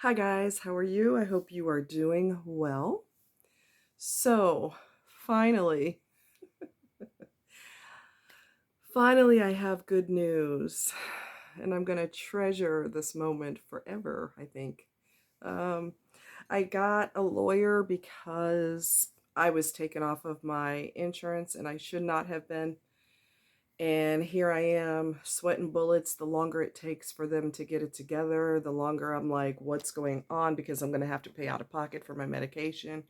Hi guys, how are you? I hope you are doing well. So, finally, finally I have good news. And I'm going to treasure this moment forever, I think. Um, I got a lawyer because I was taken off of my insurance and I should not have been. And here I am, sweating bullets. The longer it takes for them to get it together, the longer I'm like, what's going on? Because I'm going to have to pay out of pocket for my medication,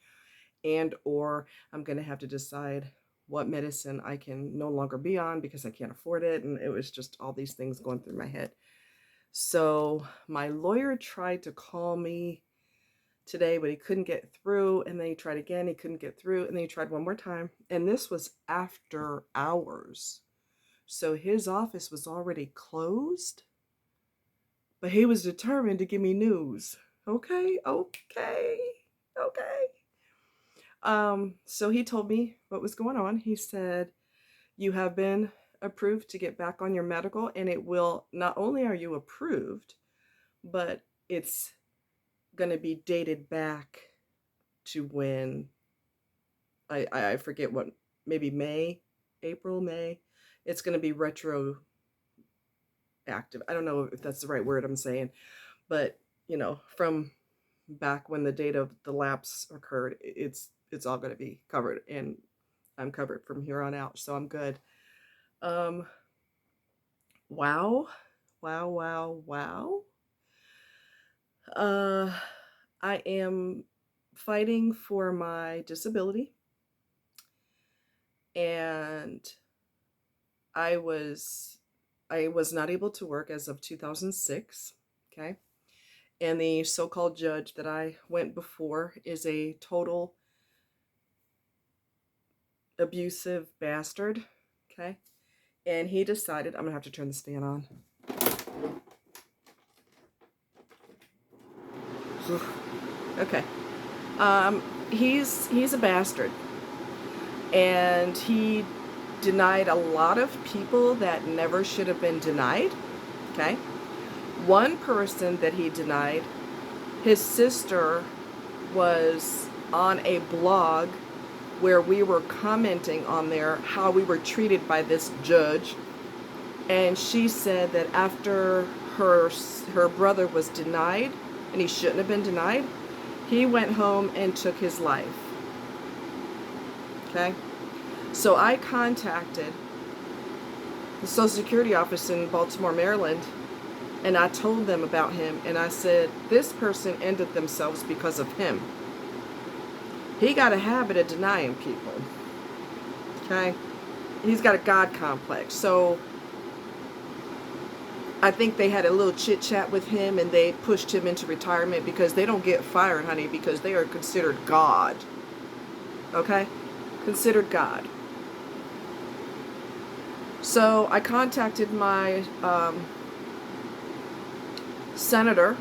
and or I'm going to have to decide what medicine I can no longer be on because I can't afford it. And it was just all these things going through my head. So my lawyer tried to call me today, but he couldn't get through. And then he tried again. He couldn't get through. And then he tried one more time. And this was after hours. So his office was already closed, but he was determined to give me news. Okay, okay, okay. So he told me what was going on. He said, you have been approved to get back on your medical, and it will, not only are you approved, but it's going to be dated back to when I forget what, maybe May, April, May. It's going to be retroactive. I don't know if that's the right word I'm saying, but from back when the date of the lapse occurred, it's all going to be covered, and I'm covered from here on out, so I'm good. Um, wow, wow, wow, wow. Uh, I am fighting for my disability, and I was I was not able to work as of 2006. Okay, and the so-called judge that I went before is a total abusive bastard. Okay, and he decided, I'm gonna have to turn this fan on. Okay. He's a bastard, and he denied a lot of people that never should have been denied. Okay. One person that he denied, his sister was on a blog where we were commenting on there how we were treated by this judge, and she said that after her brother was denied, and he shouldn't have been denied, he went home and took his life. Okay? So I contacted the Social Security office in Baltimore, Maryland, and I told them about him, and I said, this person ended themselves because of him. He got a habit of denying people. Okay? He's got a God complex. So I think they had a little chit chat with him, and they pushed him into retirement, because they don't get fired, honey, because they are considered God. Okay? Considered God. So I contacted my senator,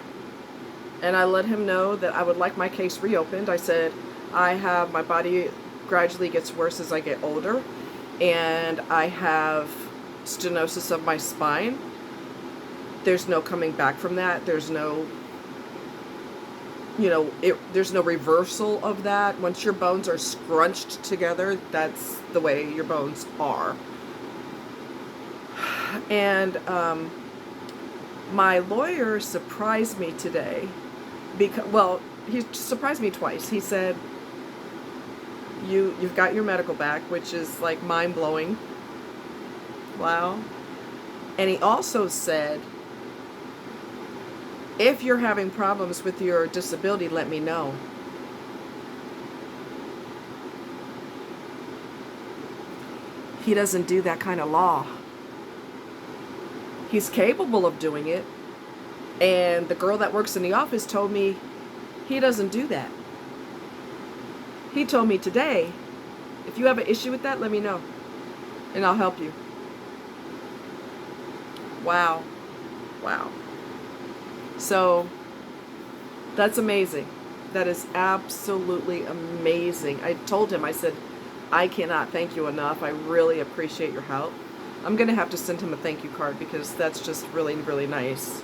and I let him know that I would like my case reopened. I said, my body gradually gets worse as I get older, and I have stenosis of my spine. There's no coming back from that. There's no, there's no reversal of that. Once your bones are scrunched together, that's the way your bones are. And my lawyer surprised me today, because, well, he surprised me twice. He said, you've got your medical back, which is like mind-blowing. Wow. And he also said, if you're having problems with your disability, let me know. He doesn't do that kind of law. He's capable of doing it. And the girl that works in the office told me he doesn't do that. He told me today, if you have an issue with that, let me know, and I'll help you. Wow. Wow. So that's amazing. That is absolutely amazing. I told him, I said, I cannot thank you enough. I really appreciate your help. I'm going to have to send him a thank you card, because that's just really, really nice.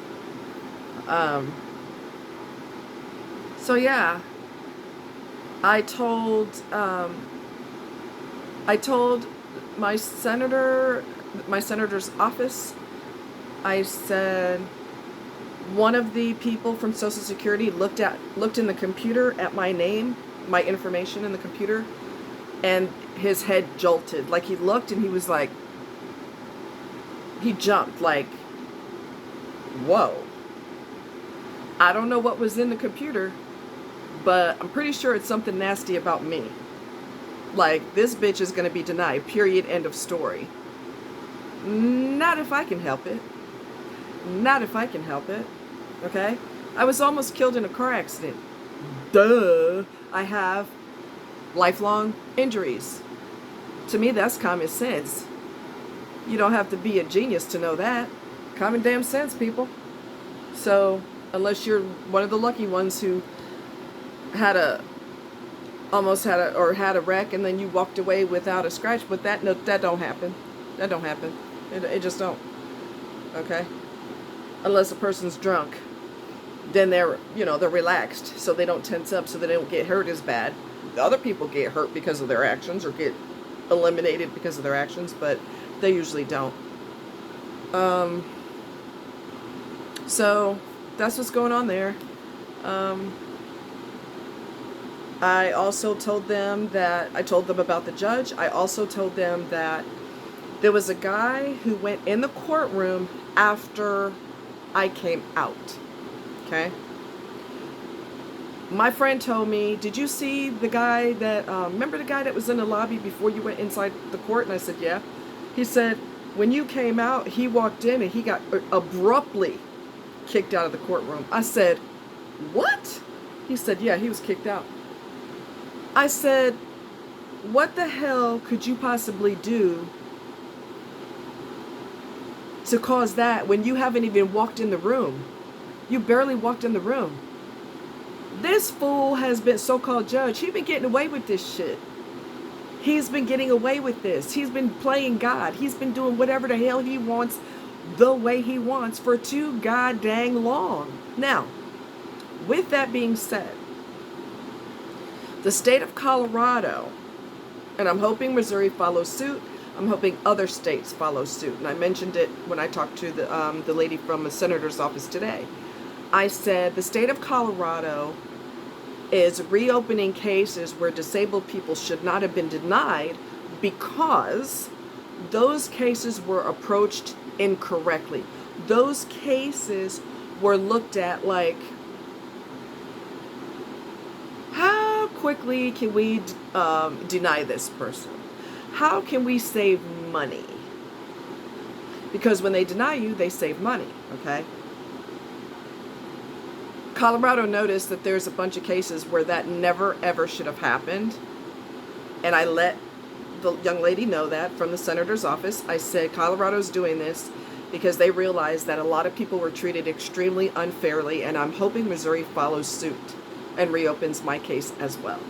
So yeah, I told I told my senator's office. I said one of the people from Social Security looked in the computer at my name, my information in the computer, and his head jolted. Like he looked and he was like, he jumped like, whoa. I don't know what was in the computer, but I'm pretty sure it's something nasty about me. Like, this bitch is going to be denied, period, end of story. Not if I can help it. Not if I can help it. Okay? I was almost killed in a car accident. Duh. I have lifelong injuries. To me, that's common sense. You don't have to be a genius to know that. Common damn sense, people. So, unless you're one of the lucky ones who had a wreck and then you walked away without a scratch, but that don't happen. That don't happen. It just don't. Okay? Unless a person's drunk, then they're relaxed, so they don't tense up, so they don't get hurt as bad. Other people get hurt because of their actions or get eliminated because of their actions, but they usually don't. So that's what's going on there. I also told them about the judge. I also told them that there was a guy who went in the courtroom after I came out. Okay? My friend told me, did you see the guy that, remember the guy that was in the lobby before you went inside the court? And I said, yeah. He said, when you came out, he walked in and he got abruptly kicked out of the courtroom. I said, what? He said, yeah, he was kicked out. I said, what the hell could you possibly do to cause that when you haven't even walked in the room? You barely walked in the room. This fool has been, so-called judge, he's been getting away with this shit. He's been getting away with this. He's been playing God. He's been doing whatever the hell he wants, the way he wants, for too god dang long. Now, with that being said, the state of Colorado, and I'm hoping Missouri follows suit. I'm hoping other states follow suit. And I mentioned it when I talked to the lady from the senator's office today. I said the state of Colorado is reopening cases where disabled people should not have been denied because those cases were approached incorrectly. Those cases were looked at like, how quickly can we deny this person? How can we save money? Because when they deny you, they save money, okay? Colorado noticed that there's a bunch of cases where that never ever should have happened. And I let the young lady know that from the senator's office. I said, Colorado's doing this because they realized that a lot of people were treated extremely unfairly, and I'm hoping Missouri follows suit and reopens my case as well.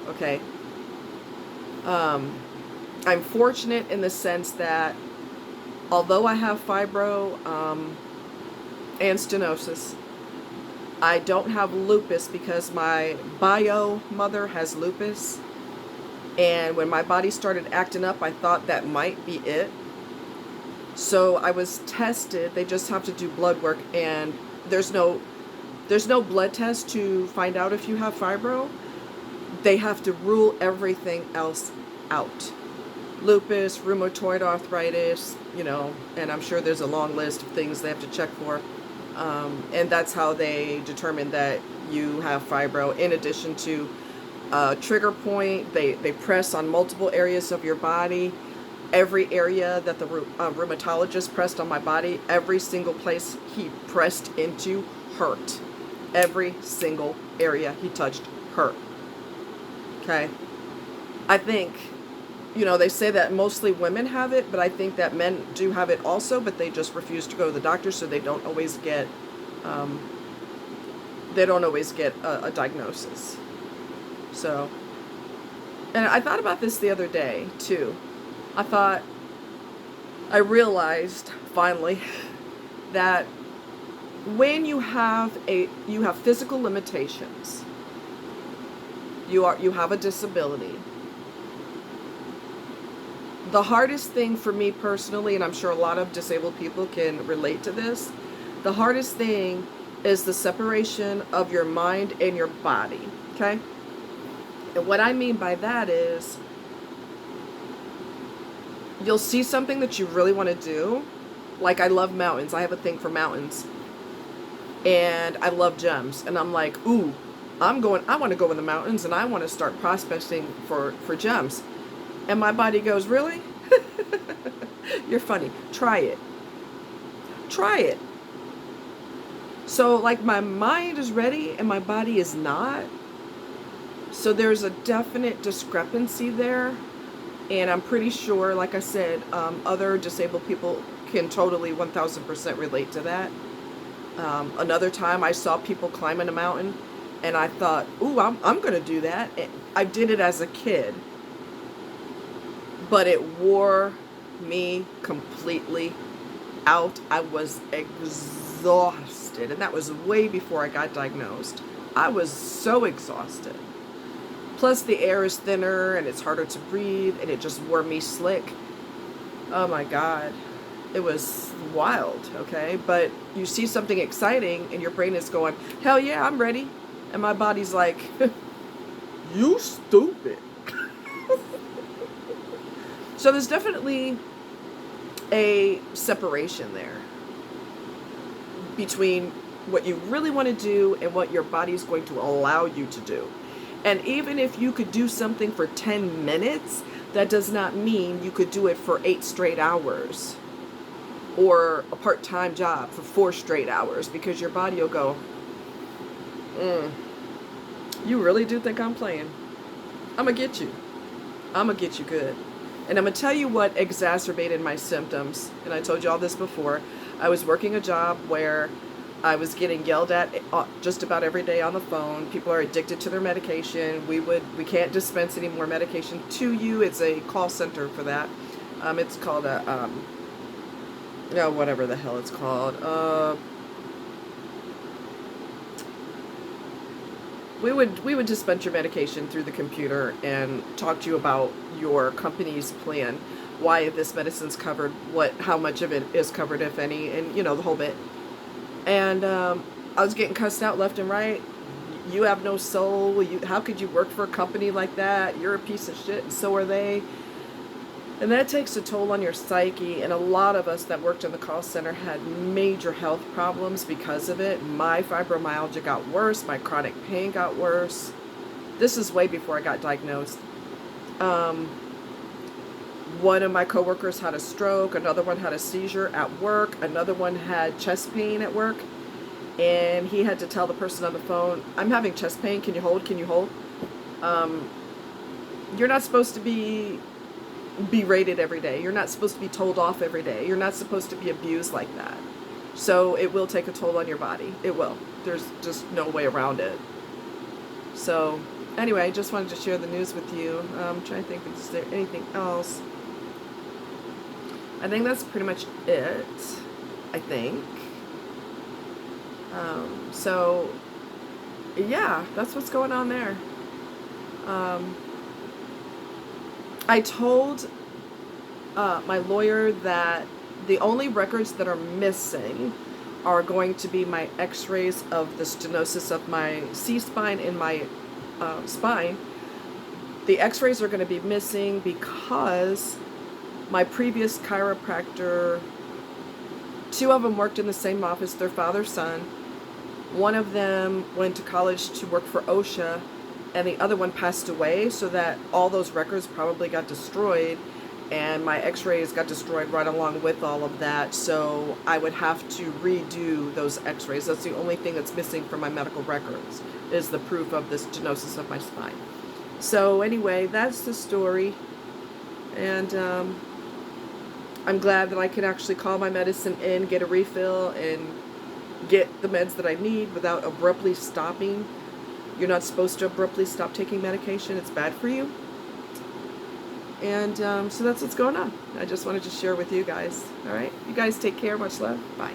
Okay? I'm fortunate in the sense that although I have fibro and stenosis, I don't have lupus because my bio mother has lupus. And when my body started acting up, I thought that might be it. So I was tested. They just have to do blood work, and there's no blood test to find out if you have fibro. They have to rule everything else out. Lupus, rheumatoid arthritis, and I'm sure there's a long list of things they have to check for. And that's how they determine that you have fibro. In addition to trigger point, they press on multiple areas of your body. Every area that the rheumatologist pressed on my body, every single place he pressed into hurt. Every single area he touched hurt. Okay? I think, they say that mostly women have it, but I think that men do have it also, but they just refuse to go to the doctor, so they don't always get a diagnosis. So, and I thought about this the other day too. I realized finally that when you have physical limitations, you have a disability. The hardest thing for me personally, and I'm sure a lot of disabled people can relate to this, the hardest thing is the separation of your mind and your body, okay? And what I mean by that is, you'll see something that you really want to do. Like, I love mountains. I have a thing for mountains. And I love gems. And I'm like, ooh, I want to go in the mountains and I want to start prospecting for gems. And my body goes, really? You're funny. Try it. Try it. So, like, my mind is ready and my body is not. So there's a definite discrepancy there. And I'm pretty sure, like I said, other disabled people can totally 1000% relate to that. Another time I saw people climbing a mountain and I thought, ooh, I'm going to do that. And I did it as a kid. But it wore me completely out. I was exhausted. And that was way before I got diagnosed. I was so exhausted. Plus the air is thinner and it's harder to breathe and it just wore me slick. Oh my God. It was wild, okay? But you see something exciting and your brain is going, hell yeah, I'm ready. And my body's like, you stupid. So there's definitely a separation there between what you really want to do and what your body's going to allow you to do. And even if you could do something for 10 minutes, that does not mean you could do it for 8 straight hours or a part-time job for 4 straight hours, because your body will go, you really do think I'm playing? I'm going to get you. I'm going to get you good. And I'm going to tell you what exacerbated my symptoms. And I told you all this before. I was working a job where I was getting yelled at just about every day on the phone. People are addicted to their medication. We can't dispense any more medication to you. It's a call center for that. It's called a, whatever the hell it's called. We would dispense your medication through the computer and talk to you about your company's plan, why this medicine's covered, how much of it is covered, if any, and the whole bit. And I was getting cussed out left and right. You have no soul. How could you work for a company like that? You're a piece of shit, and so are they. And that takes a toll on your psyche. And a lot of us that worked in the call center had major health problems because of it. My fibromyalgia got worse. My chronic pain got worse. This is way before I got diagnosed. One of my coworkers had a stroke. Another one had a seizure at work. Another one had chest pain at work. And he had to tell the person on the phone, I'm having chest pain. Can you hold? Can you hold? You're not supposed to be berated every day. You're not supposed to be told off every day. You're not supposed to be abused like that. So it will take a toll on your body. It will. There's just no way around it. So anyway, I just wanted to share the news with you. I'm trying to think, is there anything else? I think that's pretty much it, I think. So yeah, that's what's going on there. I told my lawyer that the only records that are missing are going to be my x-rays of the stenosis of my C-spine and my spine. The x-rays are going to be missing because my previous chiropractor, 2 of them worked in the same office, their father-son. One of them went to college to work for OSHA, and the other one passed away, so that all those records probably got destroyed, and my x-rays got destroyed right along with all of that, so I would have to redo those x-rays. That's the only thing that's missing from my medical records, is the proof of the stenosis of my spine. So anyway, that's the story, and I'm glad that I can actually call my medicine in, get a refill, and get the meds that I need without abruptly stopping. You're not supposed to abruptly stop taking medication. It's bad for you. And so that's what's going on. I just wanted to share with you guys. All right? You guys take care. Much love. Bye.